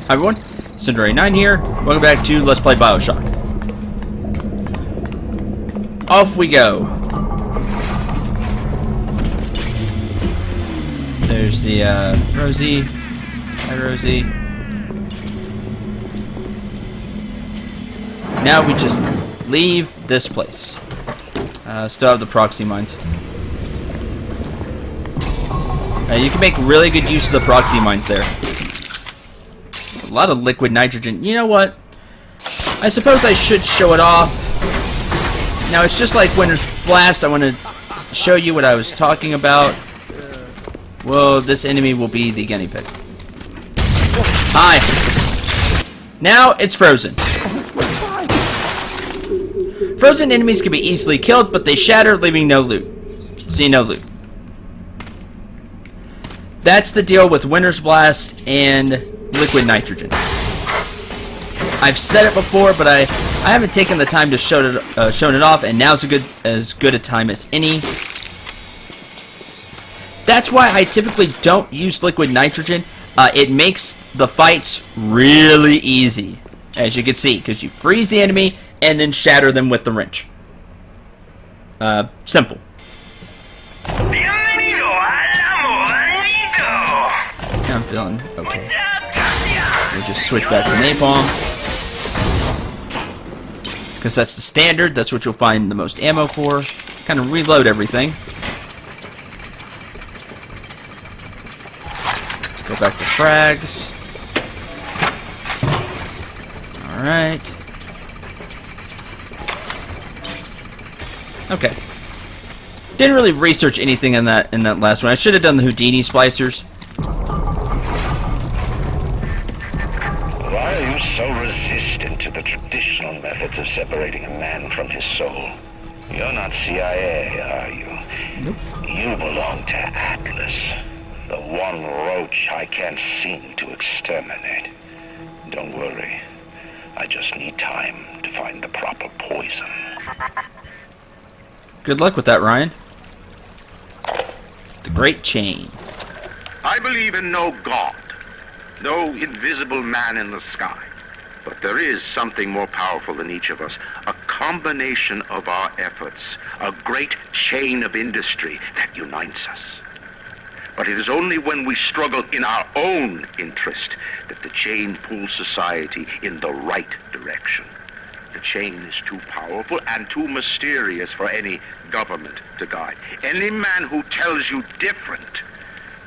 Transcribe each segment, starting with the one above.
Hi everyone, Sander9 here. Welcome back to Let's Play Bioshock. Off we go. There's the Rosie. Hi Rosie. Now we just leave this place. Still have the proxy mines. You can make really good use of the proxy mines there. A lot of liquid nitrogen. You know what? I suppose I should show it off. Now it's just like Winter's Blast. I want to show you what I was talking about. Well, this enemy will be the guinea pig. Hi. Now it's frozen. Frozen enemies can be easily killed, but they shatter, leaving no loot. See, no loot. That's the deal with Winter's Blast and liquid nitrogen. I've said it before, but I haven't taken the time to shown it off, and now's as good a time as any. That's why I typically don't use liquid nitrogen. It makes the fights really easy, as you can see, because you freeze the enemy and then shatter them with the wrench. Simple. I'm feeling okay. We'll just switch back to napalm. Because that's the standard. That's what you'll find the most ammo for. Kind of reload everything. Go back to frags. Alright. Okay. Didn't really research anything in that last one. I should have done the Houdini splicers. Why are you so resistant to the traditional methods of separating a man from his soul? You're not CIA, are you? Nope. You belong to Atlas, the one roach I can't seem to exterminate. Don't worry. I just need time to find the proper poison. Good luck with that, Ryan. The Great Chain. I believe in no God, no invisible man in the sky. But there is something more powerful than each of us. A combination of our efforts. A great chain of industry that unites us. But it is only when we struggle in our own interest that the chain pulls society in the right direction. The chain is too powerful and too mysterious for any government to guide. Any man who tells you different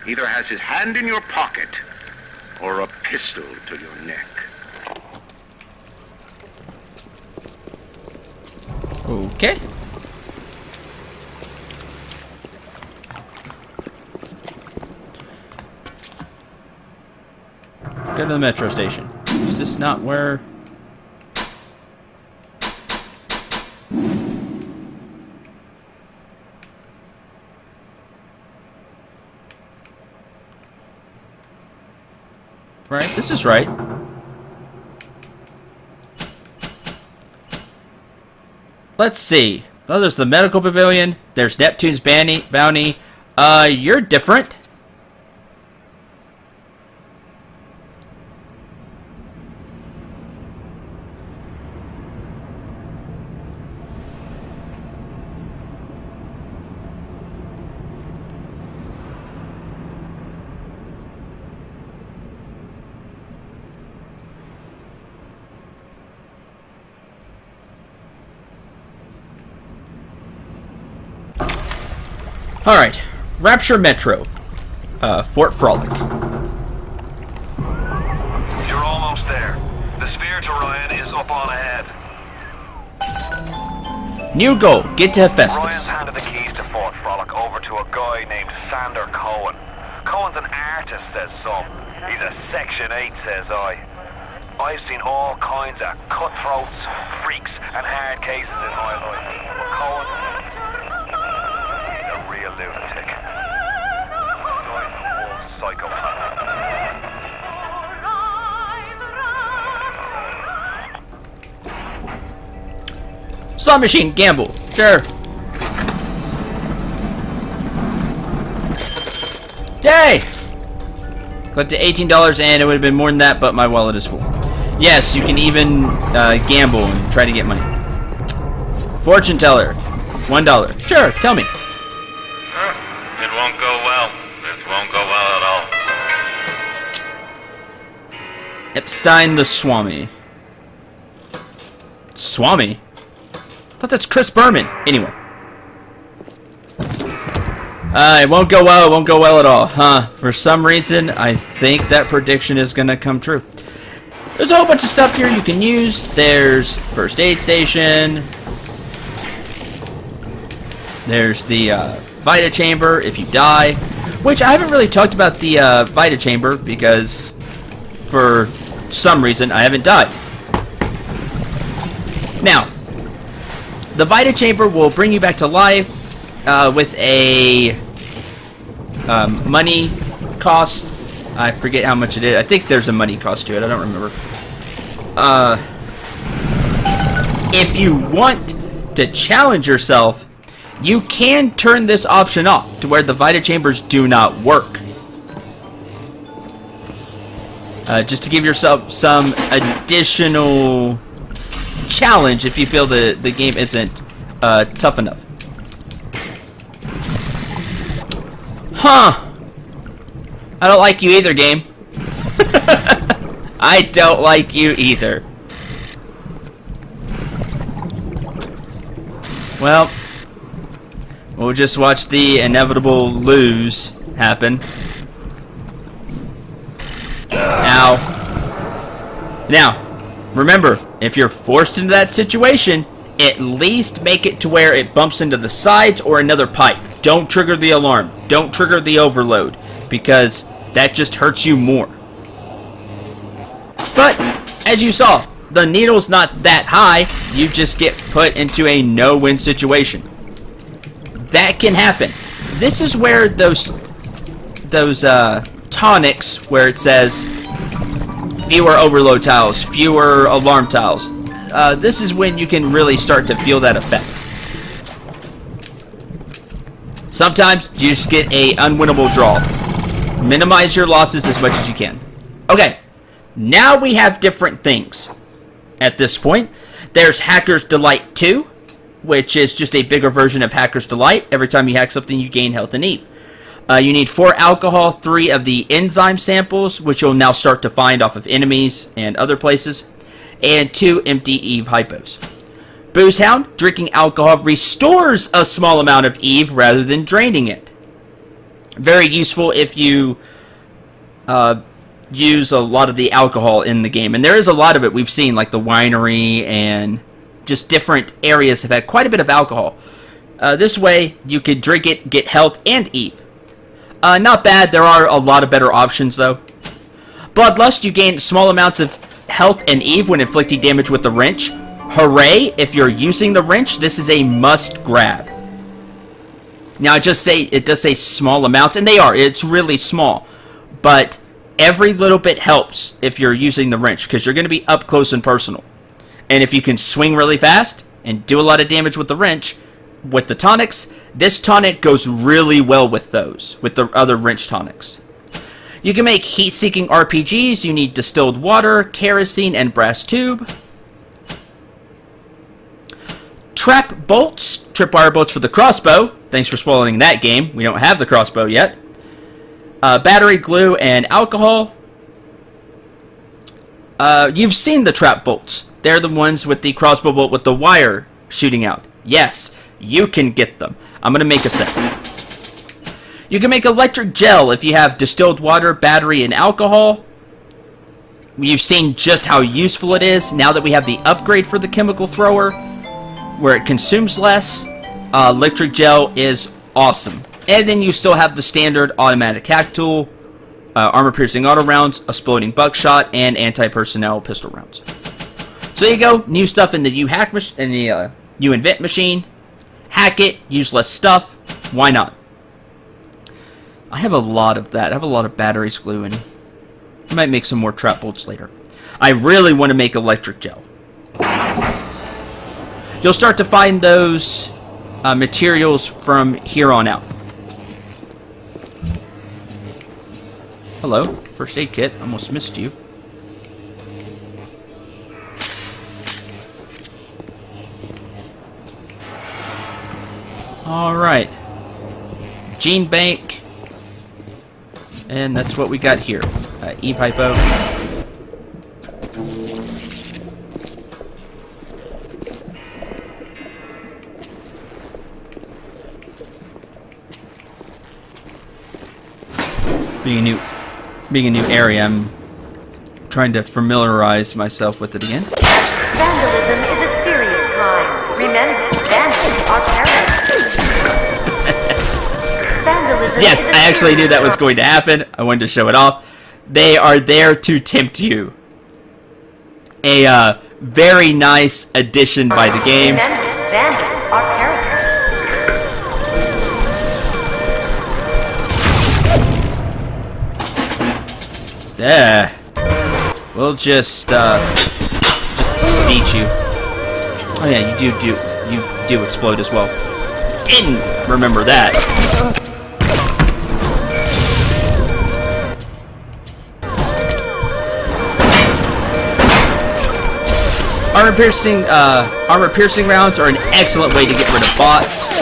either has his hand in your pocket or a pistol to your neck. Okay. Go to the metro station. Is this not where... Right, this is right. Let's see. Oh, there's the medical pavilion. There's Neptune's bounty. You're different. Alright, Rapture Metro, Fort Frolic. You're almost there. The Sphere to Ryan is up on ahead. New goal, get to Hephaestus. Ryan's handed the keys to Fort Frolic over to a guy named Sander Cohen. Cohen's an artist, says some. He's a Section 8, says I. I've seen all kinds of cutthroats, freaks, and hard cases in my life. But Cohen... real lunatic. Psychopath. Slot machine, gamble. Sure. Yay! Collected $18 and it would have been more than that, but my wallet is full. Yes, you can even gamble and try to get money. Fortune teller, $1. Sure, tell me. It won't go well. This won't go well at all. Epstein the Swami. Swami? I thought that's Chris Berman. Anyway. It won't go well. It won't go well at all. Huh. For some reason, I think that prediction is going to come true. There's a whole bunch of stuff here you can use. There's first aid station. There's the Vita chamber if you die. Which I haven't really talked about the Vita chamber because for some reason I haven't died. Now, the Vita chamber will bring you back to life with a money cost. I forget how much it is. I think there's a money cost to it. I don't remember. If you want to challenge yourself, you can turn this option off to where the Vita chambers do not work. Just to give yourself some additional challenge if you feel the game isn't tough enough. Huh. I don't like you either, game. I don't like you either. Well, we'll just watch the inevitable lose happen. Now, remember, if you're forced into that situation, at least make it to where it bumps into the sides or another pipe. Don't trigger the alarm. Don't trigger the overload, because that just hurts you more. But, as you saw, the needle's not that high. You just get put into a no-win situation. That can happen. This is where those tonics, where it says fewer overload tiles, fewer alarm tiles. This is when you can really start to feel that effect. Sometimes you just get a unwinnable draw. Minimize your losses as much as you can. Okay, now we have different things. At this point, there's Hacker's Delight 2, which is just a bigger version of Hacker's Delight. Every time you hack something, you gain health and Eve. You need 4 alcohol, 3 of the enzyme samples, which you'll now start to find off of enemies and other places, and 2 empty Eve hypos. Booze Hound, drinking alcohol restores a small amount of Eve rather than draining it. Very useful if you use a lot of the alcohol in the game. And there is a lot of it we've seen, like the winery and just different areas have had quite a bit of alcohol. This way, you could drink it, get health and Eve. Not bad. There are a lot of better options, though. Bloodlust, you gain small amounts of health and Eve when inflicting damage with the wrench. Hooray! If you're using the wrench, this is a must grab. Now, it does say small amounts, and they are. It's really small. But every little bit helps if you're using the wrench, because you're going to be up close and personal. And if you can swing really fast and do a lot of damage with the wrench, with the tonics, this tonic goes really well with those, with the other wrench tonics. You can make heat-seeking RPGs. You need distilled water, kerosene, and brass tube. Trap bolts, tripwire bolts for the crossbow. Thanks for spoiling that game. We don't have the crossbow yet. Battery, glue, and alcohol. You've seen the trap bolts. They're the ones with the crossbow bolt with the wire shooting out. Yes, you can get them. I'm going to make a set. You can make electric gel if you have distilled water, battery, and alcohol. You've seen just how useful it is. Now that we have the upgrade for the chemical thrower, where it consumes less, electric gel is awesome. And then you still have the standard automatic hack tool, armor-piercing auto rounds, exploding buckshot, and anti-personnel pistol rounds. So there you go, new stuff in the You Invent machine. Hack it, use less stuff. Why not? I have a lot of that. I have a lot of batteries, glue, and I might make some more trap bolts later. I really want to make electric gel. You'll start to find those materials from here on out. Hello. First aid kit. Almost missed you. Alright. Gene Bank. And that's what we got here. Eve Hypo. Being a new area, I'm trying to familiarize myself with it again. Vandalism is a serious crime. Remember, vandals are terrorists. Vandalism Yes, I actually knew that was going to happen. I wanted to show it off. They are there to tempt you. A very nice addition by the game. Remember, vandals are terrorists. Yeah. We'll just beat you. Oh yeah, you do explode as well. Didn't remember that. Armor piercing rounds are an excellent way to get rid of bots.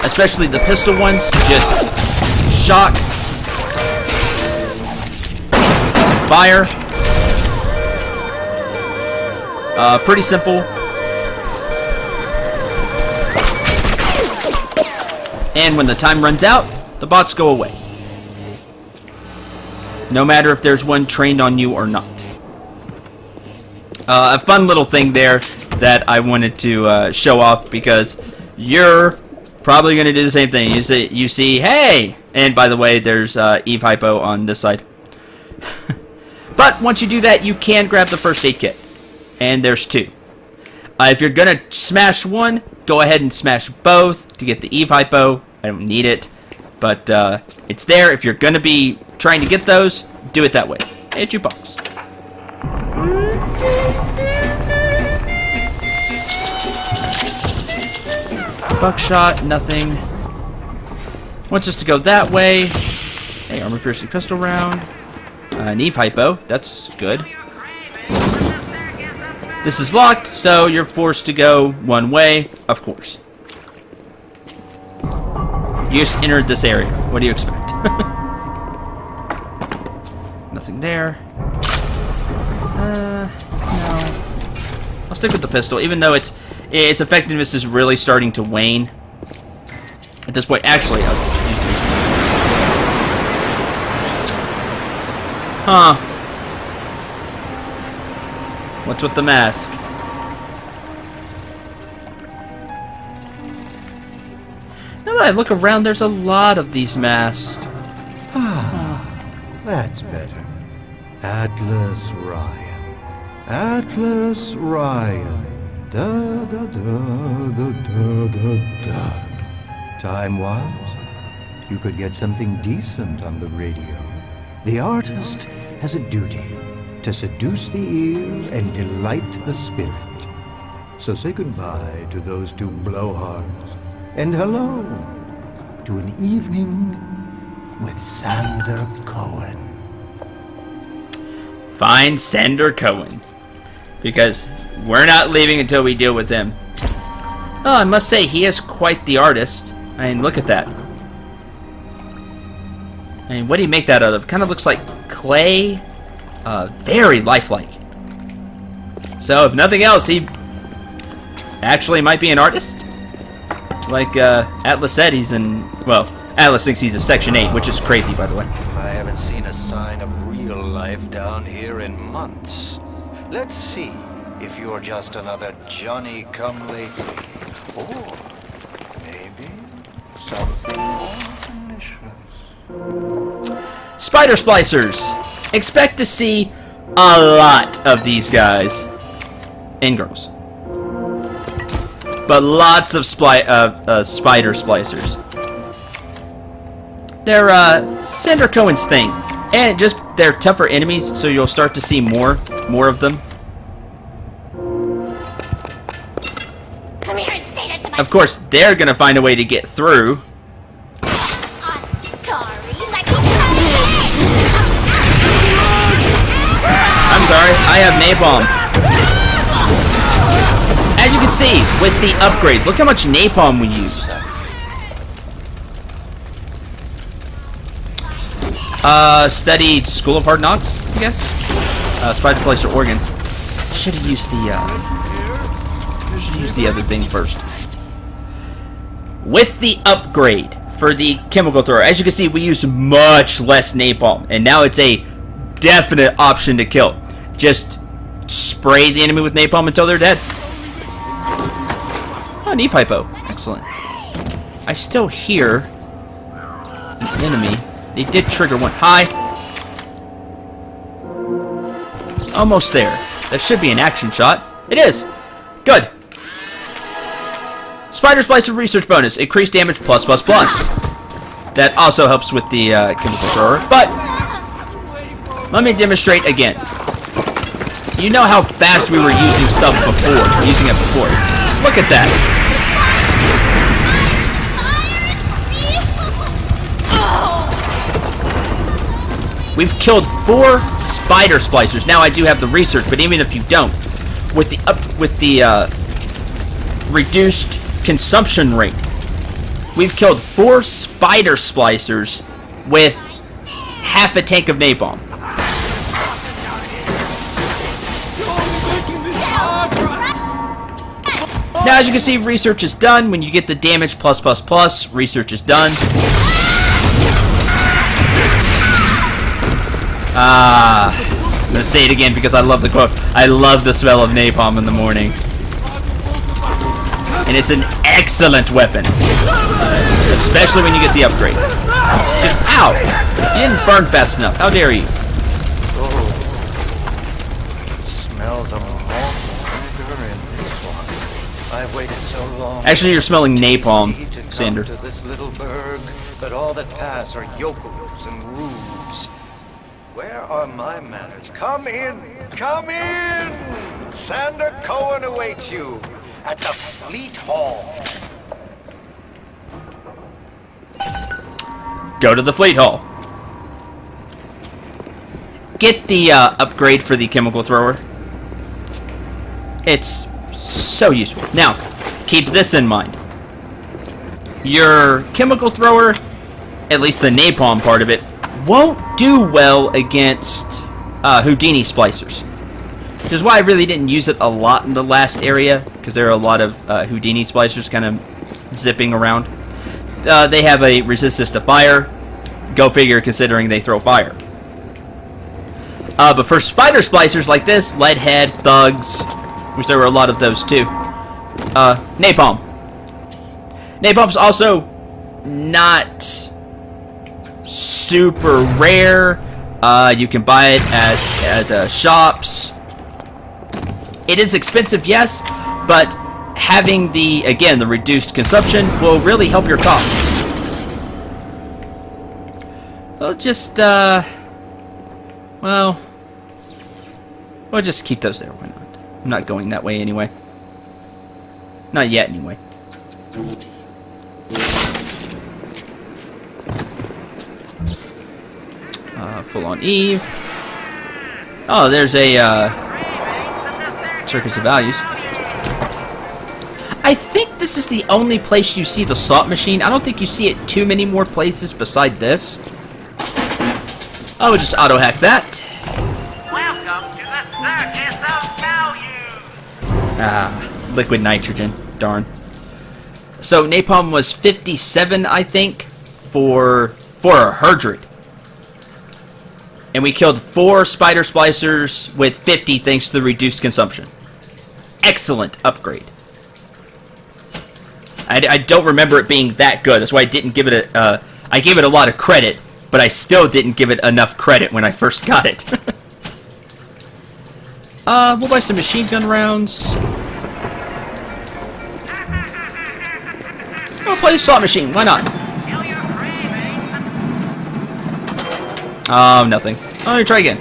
Especially the pistol ones, just shock, fire. Pretty simple. And when the time runs out, the bots go away. No matter if there's one trained on you or not. A fun little thing there that I wanted to show off because you're probably going to do the same thing. You see, hey! And by the way, there's Eve Hypo on this side. But once you do that, you can grab the first aid kit. And there's two. If you're going to smash one, go ahead and smash both to get the Eve Hypo. I don't need it. But it's there. If you're going to be trying to get those, do it that way. Hey, jukebox. Buckshot, nothing. Wants us to go that way. Hey, armor piercing pistol round. An Eve Hypo, that's good. This is locked, so you're forced to go one way, of course. You just entered this area. What do you expect? Nothing there. No. I'll stick with the pistol, even though its effectiveness is really starting to wane. At this point, actually, I'll use these. Huh. What's with the mask? Now that I look around, there's a lot of these masks. That's better. Atlas Ryan. Atlas Ryan. Da da da da da da da. Time-wise, you could get something decent on the radio. The artist has a duty to seduce the ear and delight the spirit. So say goodbye to those two blowhards, and hello to an evening with Sander Cohen. Find Sander Cohen. Because we're not leaving until we deal with him. Oh, I must say, he is quite the artist. I mean, look at that. I mean, what do you make that out of? Kind of looks like clay. Very lifelike. So, if nothing else, he actually might be an artist. Like Atlas said, he's in... Well, Atlas thinks he's a Section 8, which is crazy, by the way. I haven't seen a sign of real life down here in months. Let's see if you're just another Johnny-come-lately. Or maybe something more delicious. Spider Splicers! Expect to see a lot of these guys. And girls. But lots of spider splicers. They're Sander Cohen's thing. And just they're tougher enemies, so you'll start to see more of them. Of course, they're gonna find a way to get through. I'm sorry, I'm sorry, I have napalm. As you can see, with the upgrade, look how much napalm we used. Studied School of Hard Knocks, I guess. Spider Place or organs. Should have used the other thing first. With the upgrade for the chemical thrower, as you can see, we use much less napalm, and now it's a definite option to kill. Just spray the enemy with napalm until they're dead. Oh, Neve hypo. Excellent. I still hear an enemy. They did trigger one. Hi. Almost there. That should be an action shot. It is. Good. Spider Splicer research bonus. Increased damage plus. That also helps with the chemical thrower. But let me demonstrate again. You know how fast we were using stuff before. Using it before. Look at that. We've killed 4 spider splicers. Now I do have the research, but even if you don't, with the reduced consumption rate, we've killed 4 spider splicers with half a tank of napalm. Now, as you can see, research is done. When you get the damage plus, research is done. I'm gonna say it again because I love the quote. I love the smell of napalm in the morning. And it's an excellent weapon. Especially when you get the upgrade. Ow! You didn't burn fast enough. How dare you? Smell the hunger in this one. I've waited so long. Actually, you're smelling napalm, Sander. To this little burg, but all that pass are yokels and rubes. Where are my manners? Come in! Come in! Sander Cohen awaits you at the Fleet Hall. Go to the Fleet Hall. Get the upgrade for the chemical thrower. It's so useful. Now, keep this in mind. Your chemical thrower, at least the napalm part of it, won't do well against Houdini splicers. Which is why I really didn't use it a lot in the last area, because there are a lot of Houdini splicers kind of zipping around. They have a resistance to fire. Go figure, considering they throw fire. But for spider splicers like this, Leadhead, Thugs, which there were a lot of those too, napalm. Napalm's also not super rare. You can buy it at shops. It is expensive, yes, but having the reduced consumption will really help your costs. We'll just we'll just keep those there. Why not? I'm not going that way anyway. Not yet, anyway. Full on Eve. Oh, there's a Circus of Values. I think this is the only place you see the slot machine. I don't think you see it too many more places beside this. I would just auto hack that. Welcome to the Circus of Value. Liquid nitrogen. Darn. So napalm was 57, I think, for a 100. And we killed 4 spider splicers with 50 thanks to the reduced consumption. Excellent upgrade. I don't remember it being that good. That's why I didn't give it I gave it a lot of credit, but I still didn't give it enough credit when I first got it. We'll buy some machine gun rounds. We'll play the slot machine. Why not? Oh, nothing. Oh, let me try again.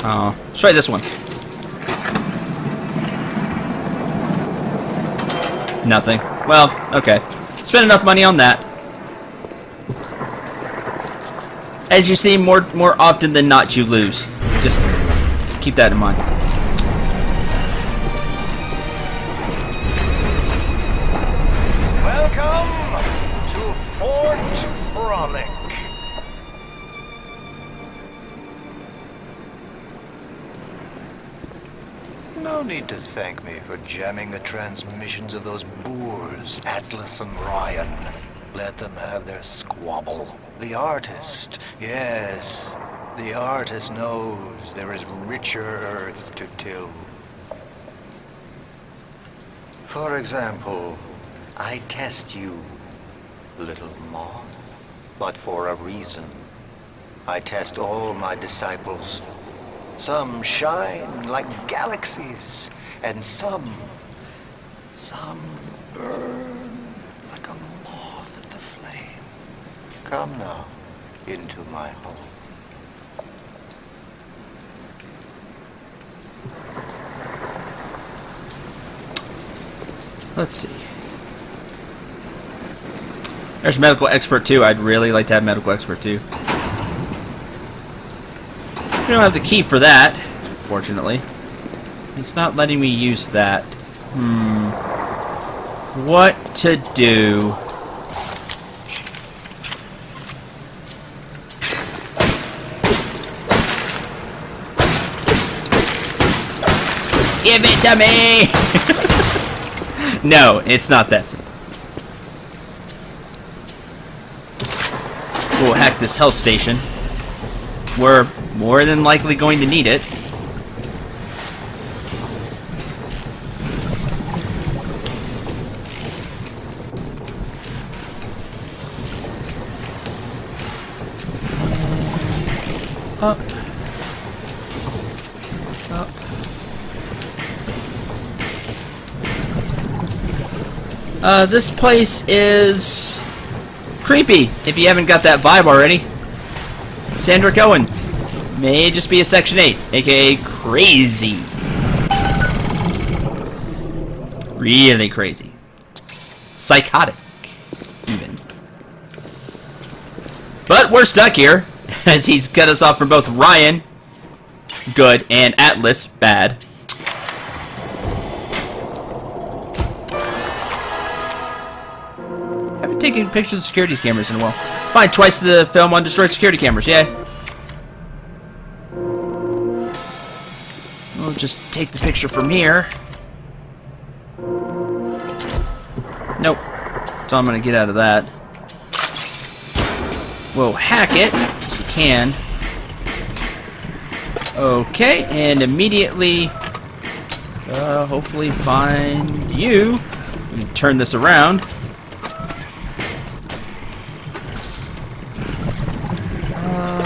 Oh, let's try this one. Nothing. Well, okay. Spend enough money on that. As you see, more often than not, you lose. Just keep that in mind. Welcome to Fort Frolic. No need to thank me for jamming the transmissions of those boors, Atlas and Ryan. Let them have their squabble. The artist, yes, the artist knows there is richer earth to till. For example, I test you, little moth, but for a reason. I test all my disciples. Some shine like galaxies, and some burn like a moth at the flame. Come now, into my home. Let's see. There's medical expert 2. I'd really like to have medical expert 2. We don't have the key for that, fortunately. It's not letting me use that. What to do? Give it to me! No, it's not that simple. We'll hack this health station. We're more than likely going to need it. Up. Up. This place is creepy, if you haven't got that vibe already. Sander Cohen may just be a Section 8, aka crazy. Really crazy. Psychotic, even. But we're stuck here, as he's cut us off from both Ryan, good, and Atlas, bad. Haven't taken pictures of security cameras in a while. Find twice the film on destroyed security cameras, yay. We'll just take the picture from here. Nope. That's all I'm gonna get out of that. We'll hack it, as we can. Okay, and immediately, hopefully find you. We can turn this around.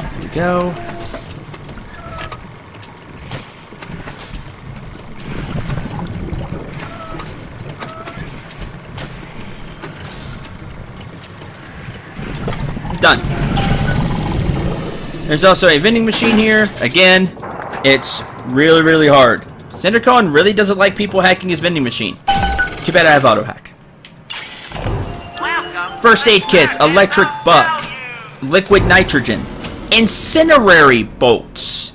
Here we go. Done. There's also a vending machine here. Again, it's really, really hard. Sander Cohen really doesn't like people hacking his vending machine. Too bad I have auto hack. First aid kit, electric buck, liquid nitrogen, incendiary bolts.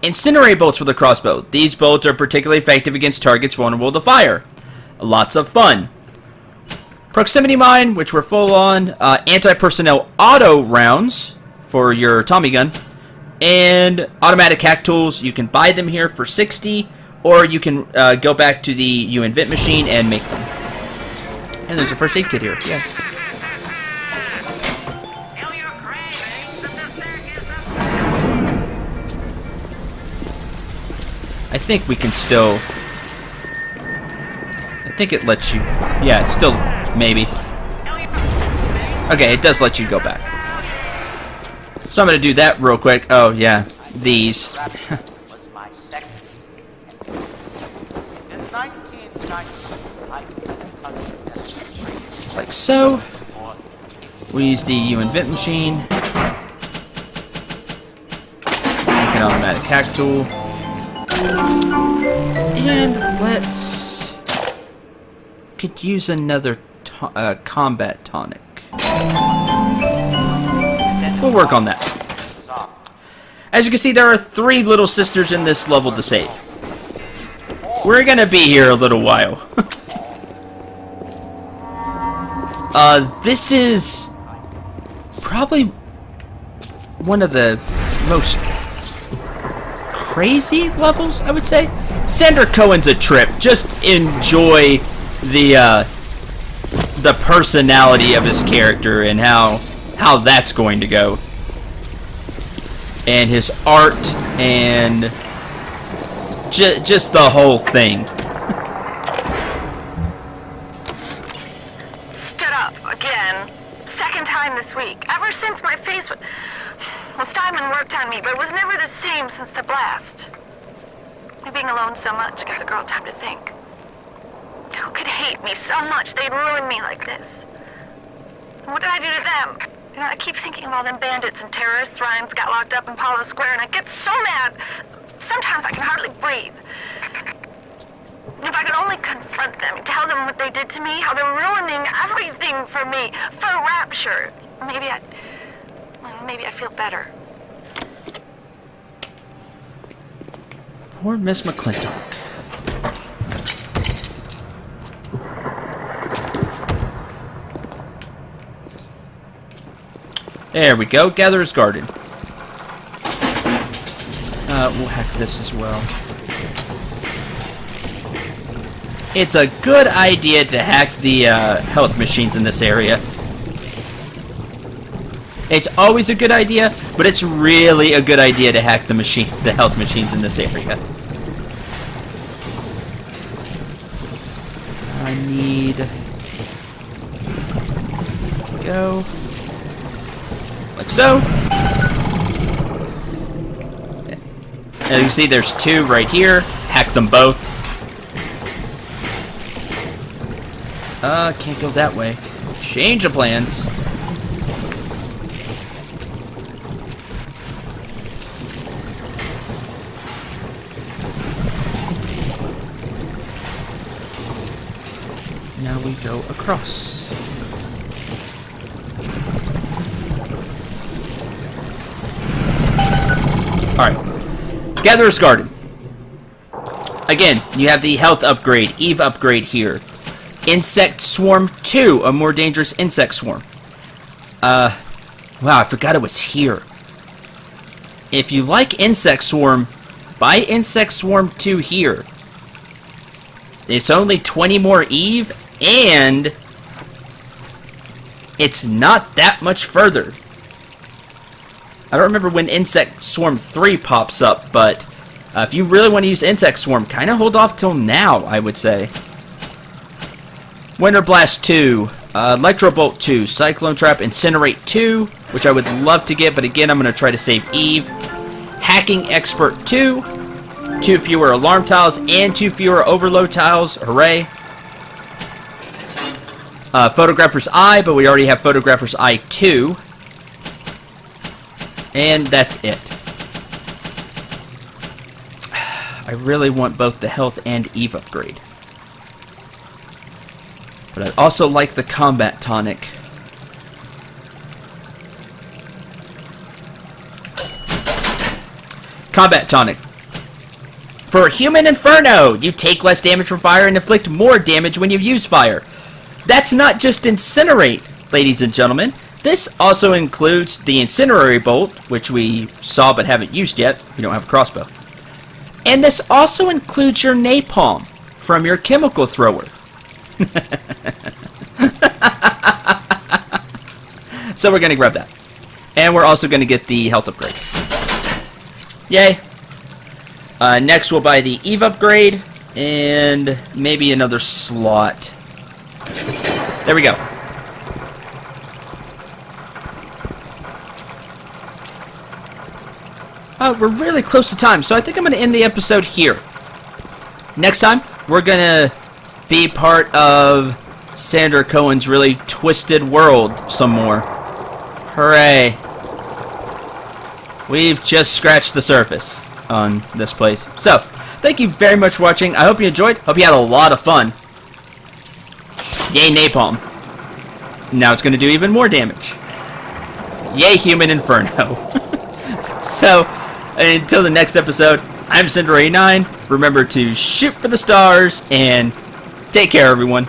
Incendiary bolts for the crossbow. These bolts are particularly effective against targets vulnerable to fire. Lots of fun. Proximity mine, which we're full on. Anti-personnel auto rounds for your Tommy gun. And automatic hack tools. You can buy them here for 60, or you can go back to the U-Invent machine and make them. And there's a first aid kit here. Yeah. I think we can still... I think it lets you... Yeah, it's still... Maybe. Okay, it does let you go back. So I'm going to do that real quick. Oh, yeah. These. Like so. We use the U-Invent machine. Make an automatic hack tool. And let's could use another combat tonic. We'll work on that. As you can see, there are 3 little sisters in this level to save. We're gonna be here a little while. This is probably one of the most crazy levels, I would say. Sander Cohen's a trip. Just enjoy the personality of his character and how that's going to go. And his art and just the whole thing. Stood up again. Second time this week. Ever since my face was... Well, Steinman worked on me, but it was never the same since the blast. Being alone so much gives a girl time to think. Who could hate me so much they'd ruin me like this? And what did I do to them? You know, I keep thinking of all them bandits and terrorists Ryan's got locked up in Palo Square, and I get so mad. Sometimes I can hardly breathe. If I could only confront them, tell them what they did to me, how they're ruining everything for me, for Rapture, maybe I'd feel better. Poor Miss McClintock. There we go, Gatherer's Garden. We'll hack this as well. It's a good idea to hack the health machines in this area. It's always a good idea, but it's really a good idea to hack the health machines in this area. I need... go... like so. As you see, there's 2 right here. Hack them both. Can't go that way. Change of plans. Now we go across. Alright. Gatherer's Garden. Again, you have the health upgrade, Eve upgrade here. Insect Swarm 2, a more dangerous insect swarm. Wow, I forgot it was here. If you like Insect Swarm, buy Insect Swarm 2 here. It's only 20 more Eve, and it's not that much further. I don't remember when Insect Swarm 3 pops up, but if you really want to use Insect Swarm, kind of hold off till now, I would say. Winter Blast 2, Electro Bolt 2, Cyclone Trap, Incinerate 2, which I would love to get, but again, I'm going to try to save Eve. Hacking Expert 2, 2 fewer alarm tiles, and 2 fewer overload tiles. Hooray. Photographer's Eye, but we already have Photographer's Eye 2. And that's it. I really want both the health and Eve upgrade. But I'd also like the combat tonic. Combat tonic. For Human Inferno, you take less damage from fire and inflict more damage when you use fire. That's not just Incinerate, ladies and gentlemen. This also includes the Incendiary Bolt, which we saw but haven't used yet. We don't have a crossbow. And this also includes your Napalm from your chemical thrower. So we're going to grab that. And we're also going to get the health upgrade. Yay. Next we'll buy the Eve upgrade and maybe another slot. There we go. We're really close to time, so I think I'm going to end the episode here. Next time, we're going to be part of Sander Cohen's really twisted world some more. Hooray. We've just scratched the surface on this place. So, thank you very much for watching. I hope you enjoyed. Hope you had a lot of fun. Yay, napalm. Now it's going to do even more damage. Yay, human inferno. So, until the next episode, I'm Sander 89. Remember to shoot for the stars, and take care, everyone.